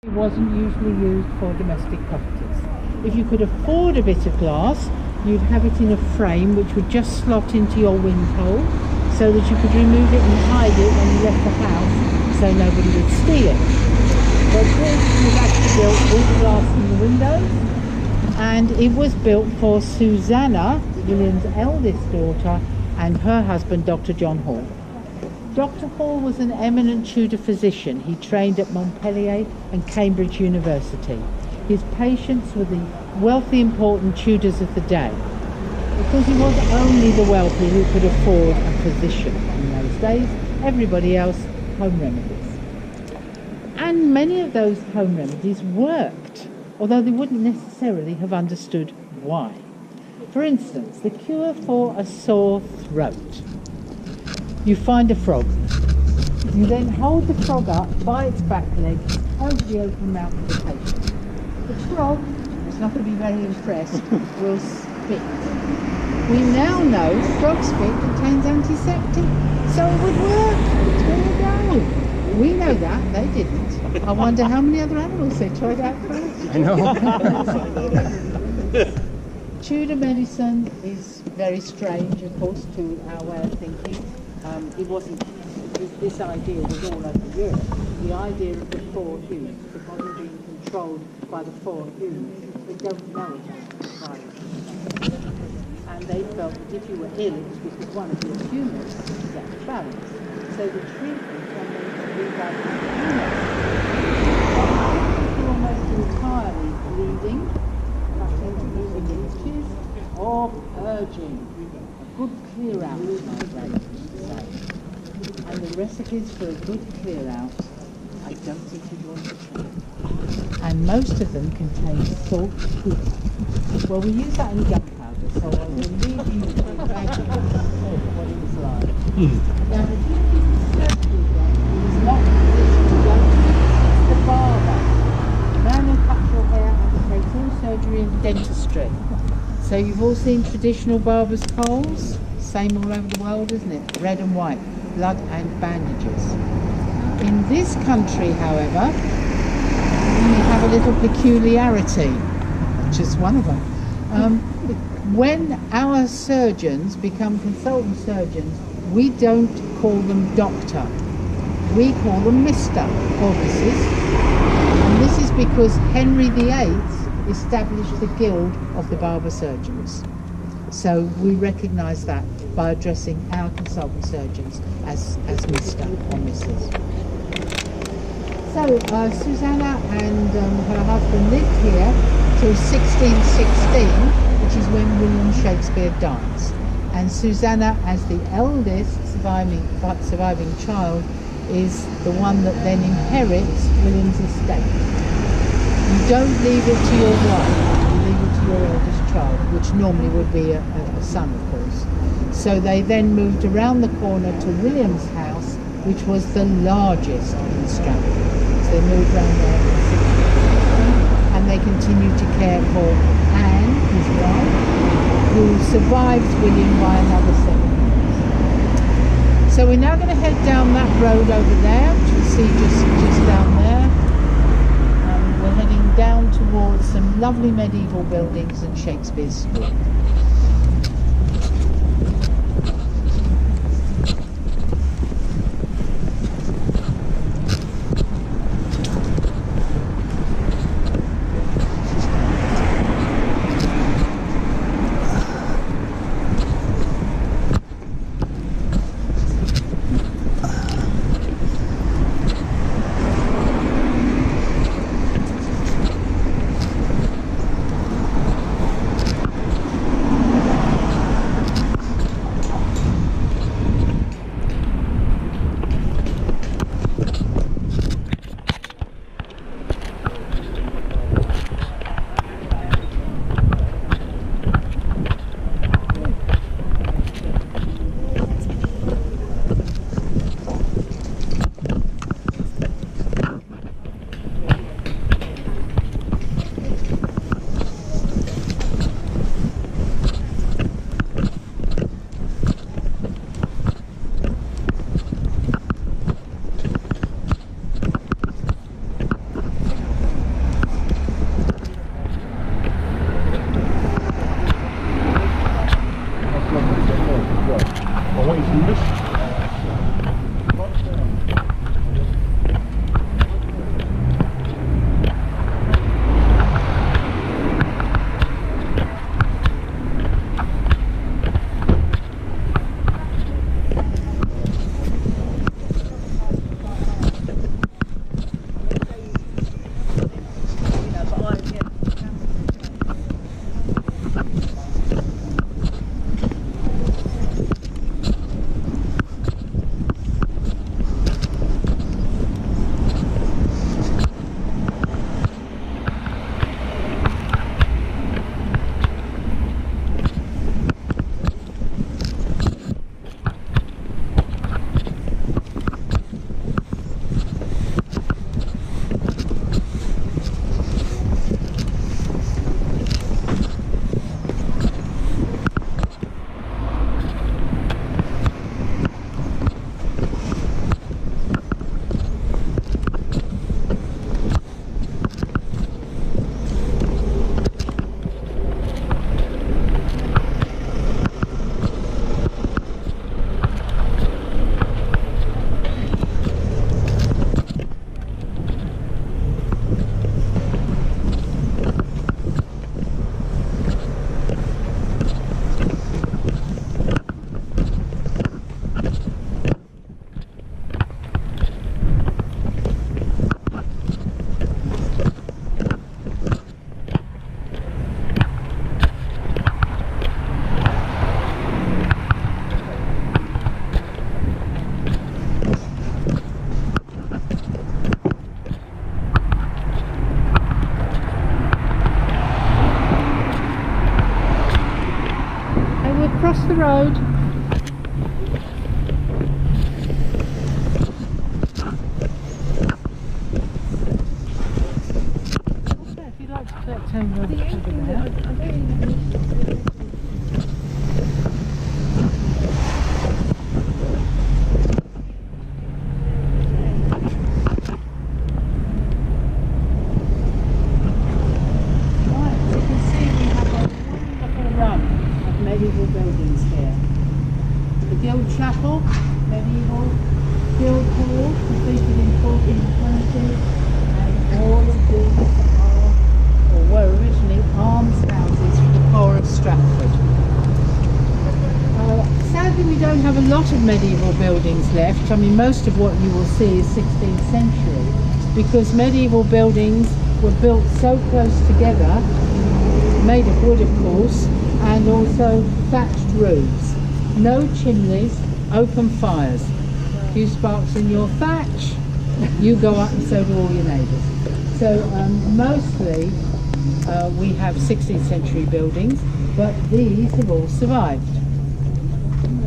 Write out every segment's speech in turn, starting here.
It wasn't usually used for domestic properties. If you could afford a bit of glass, you'd have it in a frame which would just slot into your wind hole so that you could remove it and hide it when you left the house so nobody would steal it. But this was actually built all the glass in the windows, and it was built for Susanna, William's eldest daughter, and her husband, Dr. John Hall. Dr. Hall was an eminent Tudor physician. He trained at Montpellier and Cambridge University. His patients were the wealthy, important Tudors of the day, because it was only the wealthy who could afford a physician in those days. Everybody else, home remedies. And many of those home remedies worked, although they wouldn't necessarily have understood why. For instance, the cure for a sore throat. You find a frog. You then hold the frog up by its back legs over the open mouth of the patient. The frog, it's not going to be very impressed, will spit. We now know frog spit contains antiseptic, so it would work. There you go. We know that, they didn't. I wonder how many other animals they tried out first. I know. Tudor medicine is very strange, of course, to our way of thinking. It wasn't, this idea was all over Europe. The idea of the four hues, the body being controlled by the four hues, they don't know it as a virus. And they felt that if you were ill, it was because one of your humours was out of balance. So the treatment was to rebalance the humours. Almost entirely bleeding, itches, or purging. A good clear out, my friend. And the recipes for a good clear out, I don't think you'd want to try. And most of them contain salt sugar. Well, we use that in gunpowder, so I will leave you to imagine what it was like. Now, the surgery is not it's the barber. The man who cuts your hair undertakes all surgery and dentistry. So you've all seen traditional barber's poles? Same all over the world, isn't it? Red and white, blood and bandages. In this country, however, we have a little peculiarity, just one of them. When our surgeons become consultant surgeons, we don't call them doctor. We call them Mr. or Mrs. And this is because Henry VIII established the Guild of the Barber Surgeons. So we recognise that by addressing our consultant surgeons as Mr. or Mrs. So Susanna and her husband lived here till 1616, which is when William Shakespeare dies. And Susanna, as the eldest surviving child, is the one that then inherits William's estate. You don't leave it to your wife, you leave it to your eldest child, which normally would be a son, of course. So they then moved around the corner to William's house, which was the largest in Stratford. So they moved around there and they continued to care for Anne, his wife, who survived William by another 7 years. So we're now going to head down that road over there, which you'll see just down there. We're heading down towards some lovely medieval buildings and Shakespeare's School. the road. If you'd like to collect home rubbish over there. Medieval buildings here. The Guild Chapel, medieval, Guild Hall, completed in 1420, and all of these are, or were originally, almshouses for the poor of Stratford. Sadly, we don't have a lot of medieval buildings left. I mean, most of what you will see is 16th century, because medieval buildings were built so close together, made of wood of course, and also thatched roofs, no chimneys, open fires. A few sparks in your thatch, you go up and so do all your neighbours. So mostly we have 16th century buildings, but these have all survived.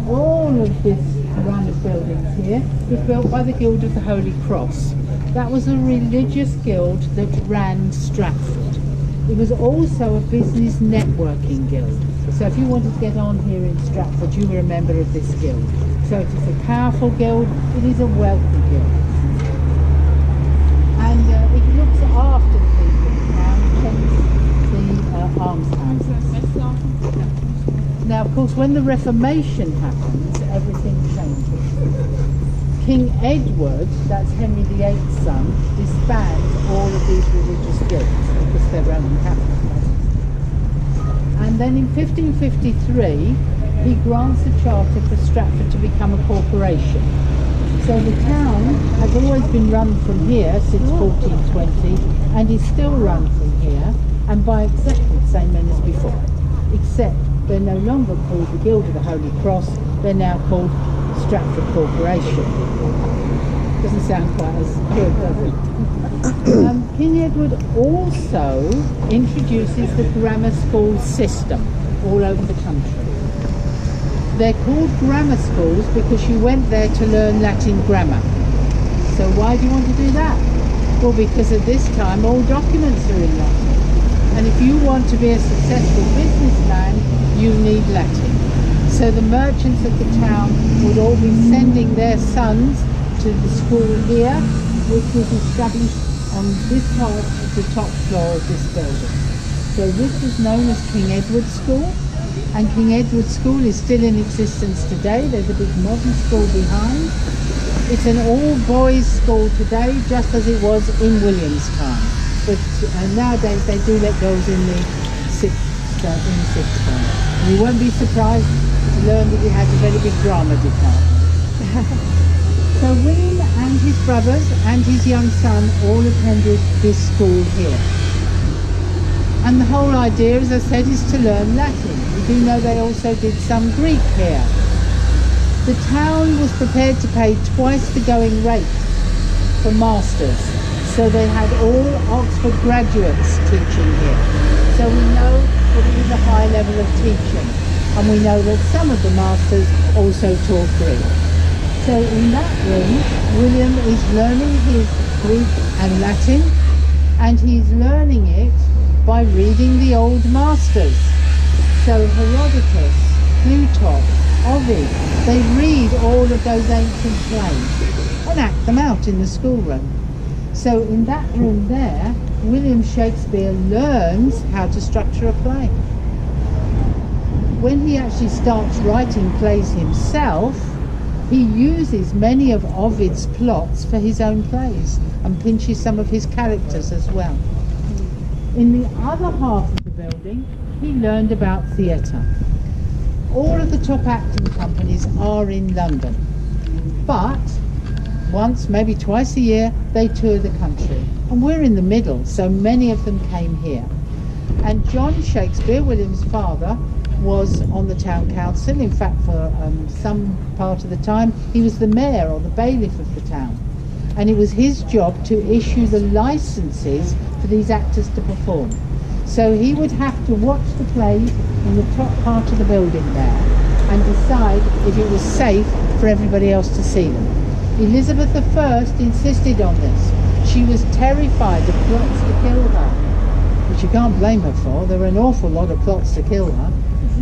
All of this run of buildings here was built by the Guild of the Holy Cross. That was a religious guild that ran Stratford. It was also a business networking guild. So if you wanted to get on here in Stratford, you were a member of this guild. So it is a powerful guild, it is a wealthy guild. And it looks after the people in town, checks the almshouses. Now of course when the Reformation happens, everything changes. King Edward, that's Henry VIII's son, disbands all of these religious guilds because they're Roman Catholics. And then in 1553 he grants a charter for Stratford to become a corporation. So the town has always been run from here since 1420 and is still run from here and by exactly the same men as before, except they're no longer called the Guild of the Holy Cross, they're now called Stratford Corporation. Doesn't sound quite as good, does it? King Edward also introduces the grammar school system all over the country. They're called grammar schools because you went there to learn Latin grammar. So why do you want to do that? Well, because at this time all documents are in Latin. And if you want to be a successful businessman, you need Latin. So the merchants of the town would all be sending their sons to the school here, which was established on this part of the top floor of this building. So this is known as King Edward School, and King Edward School is still in existence today. There's a big modern school behind. It's an all-boys school today, just as it was in William's time. But nowadays they do let girls in the sixth form. You won't be surprised to learn that it has a very big drama department. So William and his brothers and his young son all attended this school here. And the whole idea, as I said, is to learn Latin. We do know they also did some Greek here. The town was prepared to pay twice the going rate for masters. So they had all Oxford graduates teaching here. So we know that it is a high level of teaching. And we know that some of the masters also taught Greek. So in that room, William is learning his Greek and Latin, and he's learning it by reading the old masters. So Herodotus, Plutarch, Ovid, they read all of those ancient plays and act them out in the schoolroom. So in that room there, William Shakespeare learns how to structure a play. When he actually starts writing plays himself, he uses many of Ovid's plots for his own plays and pinches some of his characters as well. In the other half of the building, he learned about theatre. All of the top acting companies are in London, but once, maybe twice a year, they tour the country. And we're in the middle, so many of them came here. And John Shakespeare, William's father, was on the town council. In fact, for some part of the time, he was the mayor or the bailiff of the town. And it was his job to issue the licenses for these actors to perform. So he would have to watch the plays in the top part of the building there. and decide if it was safe for everybody else to see them. Elizabeth I insisted on this. She was terrified of plots to kill her, which you can't blame her for. There were an awful lot of plots to kill her,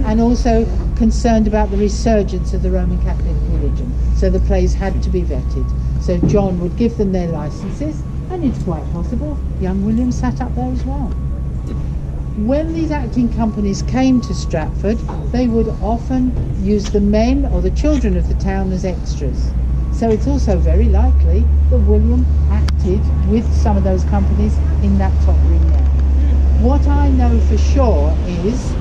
and also concerned about the resurgence of the Roman Catholic religion. So the plays had to be vetted. So John would give them their licenses, and it's quite possible young William sat up there as well. When these acting companies came to Stratford, they would often use the men or the children of the town as extras. So it's also very likely that William acted with some of those companies in that top room there. What I know for sure is,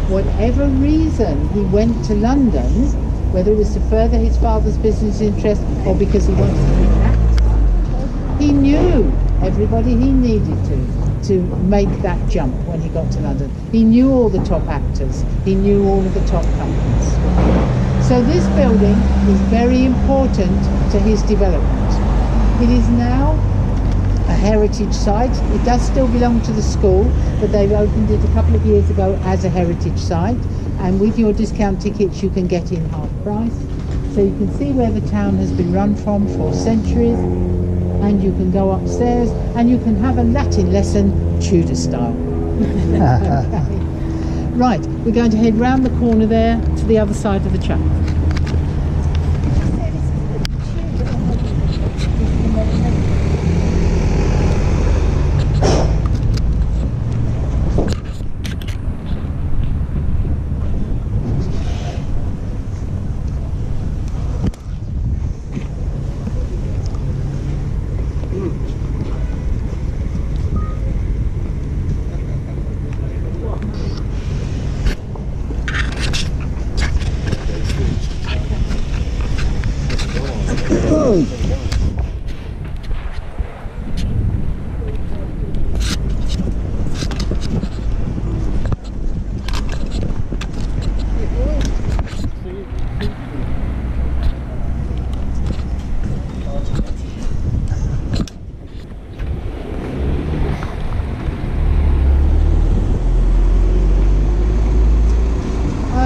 whatever reason he went to London, whether it was to further his father's business interest or because he wanted to act, he knew everybody he needed to make that jump when he got to London. He knew all the top actors. He knew all of the top companies. So this building is very important to his development. It is now a heritage site. It does still belong to the school, but they've opened it a couple of years ago as a heritage site, and with your discount tickets you can get in half price. So you can see where the town has been run from for centuries, and you can go upstairs and you can have a Latin lesson Tudor style. Okay. Right, we're going to head round the corner there to the other side of the chapel.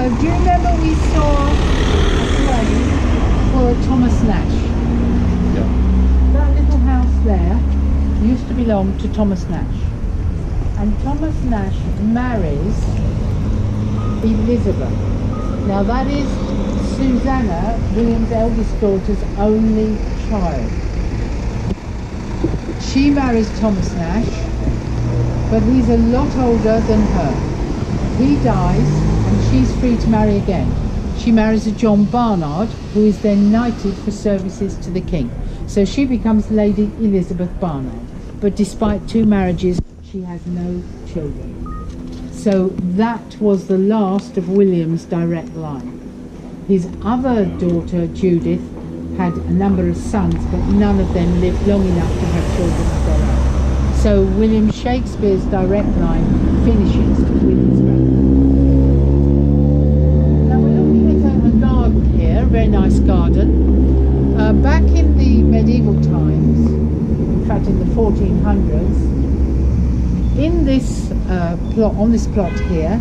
Do you remember we saw a play for Thomas Nash? Yeah. That little house there used to belong to Thomas Nash. And Thomas Nash marries Elizabeth. Now that is Susanna, William's eldest daughter's only child. She marries Thomas Nash, but he's a lot older than her. He dies, and she's free to marry again. She marries a John Barnard, who is then knighted for services to the king. So she becomes Lady Elizabeth Barnard. But despite 2 marriages, she has no children. So that was the last of William's direct line. His other daughter, Judith, had a number of sons, but none of them lived long enough to have children of their own. So William Shakespeare's direct line finishes with his grandmother. A very nice garden. Back in the medieval times, in fact in the 1400s, in this plot, on this plot here,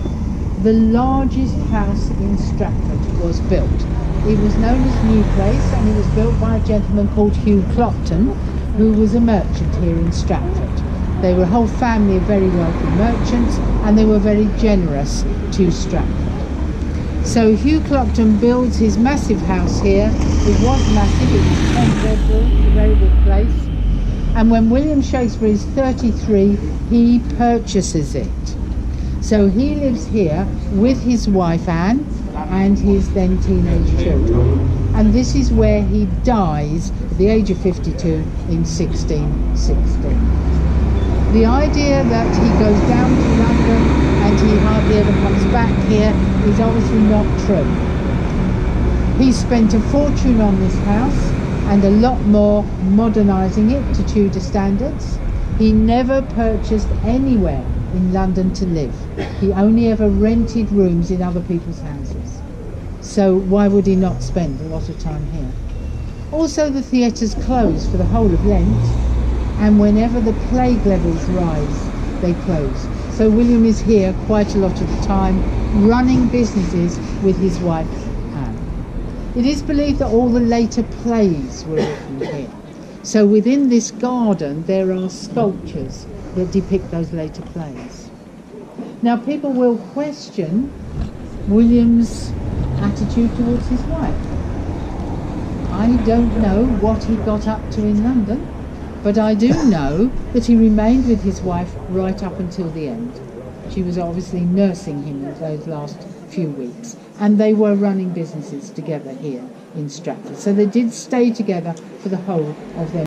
the largest house in Stratford was built. It was known as New Place, and it was built by a gentleman called Hugh Clopton, who was a merchant here in Stratford. They were a whole family of very wealthy merchants, and they were very generous to Stratford. So Hugh Clopton builds his massive house here. It was massive, it was 10 bedrooms, a very big place. And when William Shakespeare is 33, he purchases it. So he lives here with his wife Anne and his then teenage children. And this is where he dies at the age of 52 in 1616. The idea that he goes down to London and he hardly ever comes back here is obviously not true. He spent a fortune on this house and a lot more modernising it to Tudor standards. He never purchased anywhere in London to live. He only ever rented rooms in other people's houses. So why would he not spend a lot of time here? Also, the theatres close for the whole of Lent, and whenever the plague levels rise, they close. So William is here quite a lot of the time, running businesses with his wife It is believed that all the later plays were written here. So within this garden there are sculptures that depict those later plays. Now people will question William's attitude towards his wife. I don't know what he got up to in London, but I do know that he remained with his wife right up until the end. She was obviously nursing him in those last few weeks, and they were running businesses together here in Stratford. So they did stay together for the whole of their